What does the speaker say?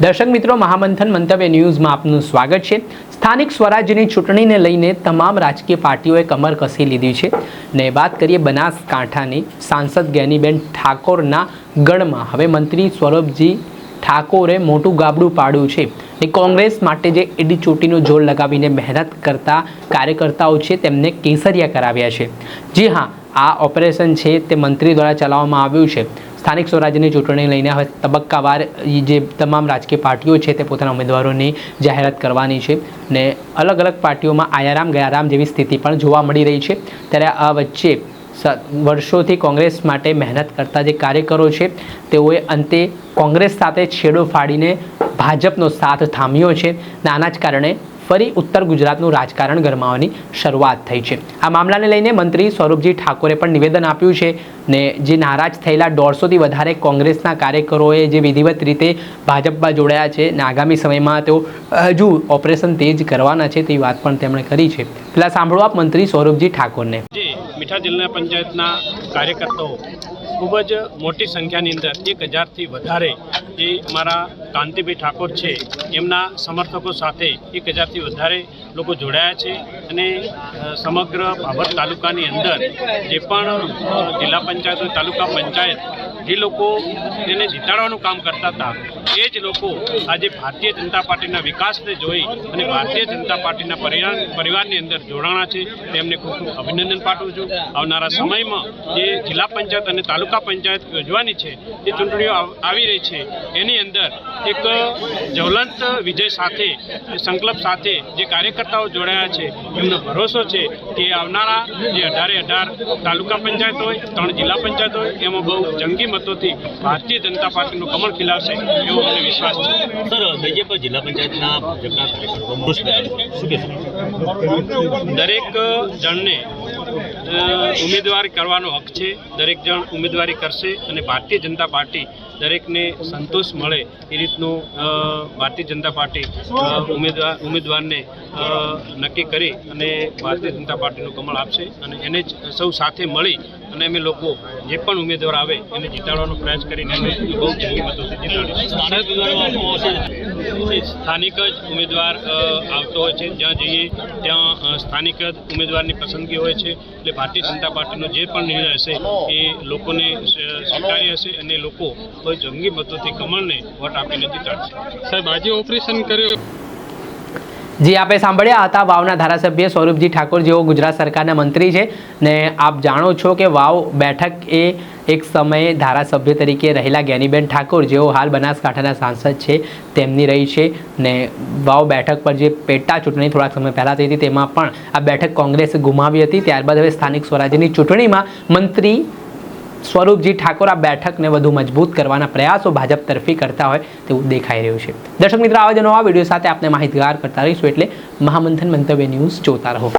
દર્શક મિત્રો, મહામંથન મંતવ્ય ન્યૂઝમાં આપનું સ્વાગત છે। સ્થાનિક સ્વરાજ્યની ચૂંટણીને લઈને તમામ રાજકીય પાર્ટીઓએ કમર કસી લીધી છે ને વાત કરીએ બનાસકાંઠાની સાંસદ જ્ઞાનીબેન ઠાકોરના ગઢમાં હવે મંત્રી સ્વરૂપજી ઠાકોરે મોટું ગાબડું પાડ્યું છે ને કોંગ્રેસ માટે જે એડી ચોટીનો જોર લગાવીને મહેનત કરતા કાર્યકર્તાઓ છે તેમને કેસરિયા કરાવ્યા છે। જી હા, આ ઓપરેશન છે તે મંત્રી દ્વારા ચલાવવામાં આવ્યું છે। સ્થાનિક સ્વરાજ્યની ચૂંટણી લઈને હવે તબક્કાવાર જે તમામ રાજકીય પાર્ટીઓ છે તે પોતાના ઉમેદવારોની જાહેરાત કરવાની છે ને અલગ અલગ પાર્ટીઓમાં આયારામ ગયારામ જેવી સ્થિતિ પણ જોવા મળી રહી છે। ત્યારે આ વચ્ચે વર્ષોથી કોંગ્રેસ માટે મહેનત કરતા જે કાર્યકરો છે તેઓએ અંતે કોંગ્રેસ સાથે છેડો ફાડીને ભાજપનો સાથ થામ્યો છે ને આના જ કારણે ફરી ઉત્તર ગુજરાતનું રાજકારણ ગરમાવાની શરૂઆત થઈ છે। આ મામલાને લઈને મંત્રી સ્વરૂપજી ઠાકોરે પણ નિવેદન આપ્યું છે ને જે નારાજ થયેલા 150થી વધારે કોંગ્રેસના કાર્યકરોએ જે વિધિવત રીતે ભાજપમાં જોડાયા છે ને આગામી સમયમાં તેઓ હજુ ઓપરેશન તેજ કરવાના છે તેવી વાત પણ તેમણે કરી છે। પહેલા સાંભળો આપ મંત્રી સ્વરૂપજી ઠાકોરને। મીઠા જિલ્લા પંચાયતના કાર્યકર્તાઓ ખૂબ જ મોટી સંખ્યાની અંદર 1000થી વધારે જે મારા કાંતિભાઈ ઠાકોર છે એમના સમર્થકો સાથે 1000થી વધારે લોકો જોડાયા છે અને સમગ્ર ભાભર તાલુકાની અંદર જે પણ જિલ્લા પંચાયત હોય તાલુકા પંચાયત જે લોકો એને જીતાડવાનું કામ કરતા હતા એ જ લોકો આજે ભારતીય જનતા પાર્ટીના વિકાસને જોઈ અને ભારતીય જનતા પાર્ટીના પરિવારની અંદર જોડાણા છે તેમને ખૂબ ખૂબ અભિનંદન પાઠવું છું। આવનારા સમયમાં જે જિલ્લા પંચાયત અને તાલુકા પંચાયત યોજવાની છે જે ચૂંટણીઓ આવી રહી છે એની અંદર એક જ્વલંત વિજય સાથે સંકલ્પ સાથે જે કાર્યકર્તાઓ જોડાયા છે એમનો ભરોસો છે કે આવનારા જે 18 તાલુકા પંચાયત હોય 3 જિલ્લા પંચાયત હોય એમાં બહુ જંગી મતોથી ભારતીય જનતા પાર્ટીનું કમળ ખીલાવશે એવો મને વિશ્વાસ છે। સર, બીજે પર જિલ્લા પંચાયતના ભાજપના કાર્યકર્તાઓ શું કહેશો? દરેક જણને ઉમેદવારી કરવાનો હક છે, દરેક જણ ઉમેદવારી કરશે અને ભારતીય જનતા પાર્ટી દરેકને સંતોષ મળે એ રીતનું ભારતીય જનતા પાર્ટી ઉમેદવારને નક્કી કરી અને ભારતીય જનતા પાર્ટીનું કમળ આપશે અને એને જ સૌ સાથે મળી અને અમે લોકો જે પણ ઉમેદવાર આવે એને જીતાડવાનો પ્રયાસ કરીને અમે બહુ જંગી મતોથી જીતાડીશું। સ્થાનિક જ ઉમેદવાર આવતો હોય છે, જ્યાં જઈએ ત્યાં સ્થાનિક જ ઉમેદવારની પસંદગી હોય છે એટલે ભારતીય જનતા પાર્ટીનો જે પણ નિર્ણય હશે એ લોકોને સ્વીકાર્ય હશે અને લોકો જંગી મતોથી કમળને વોટ આપીને જીતાડશે। સાહેબ, આજે ઓપરેશન કર્યું। જી, આપે સાંભળ્યા હતા વાવના ધારાસભ્ય સ્વરૂપજી ઠાકોર જેઓ ગુજરાત સરકારના મંત્રી છે ને આપ જાણો છો કે વાવ બેઠક એ એક સમયે ધારાસભ્ય તરીકે રહેલા જ્ઞાનીબેન ઠાકોર જેઓ હાલ બનાસકાંઠાના સાંસદ છે તેમની રહી છે ને વાવ બેઠક પર જે પેટા ચૂંટણી થોડાક સમય પહેલાં થઈ હતી તેમાં પણ આ બેઠક કોંગ્રેસે ગુમાવી હતી। ત્યારબાદ હવે સ્થાનિક સ્વરાજ્યની ચૂંટણીમાં મંત્રી સ્વરૂપજી ઠાકોર આ બેઠકને વધુ મજબૂત કરવાના પ્રયાસો ભાજપ તરફી કરતા હોય તેવું દેખાઈ રહ્યું છે। દર્શક મિત્રો, આવા જ નવા વિડીયો સાથે આપણે માહિતગાર કરતા રહીશું એટલે મહામંથન મંતવ્ય ન્યૂઝ જોતા રહો।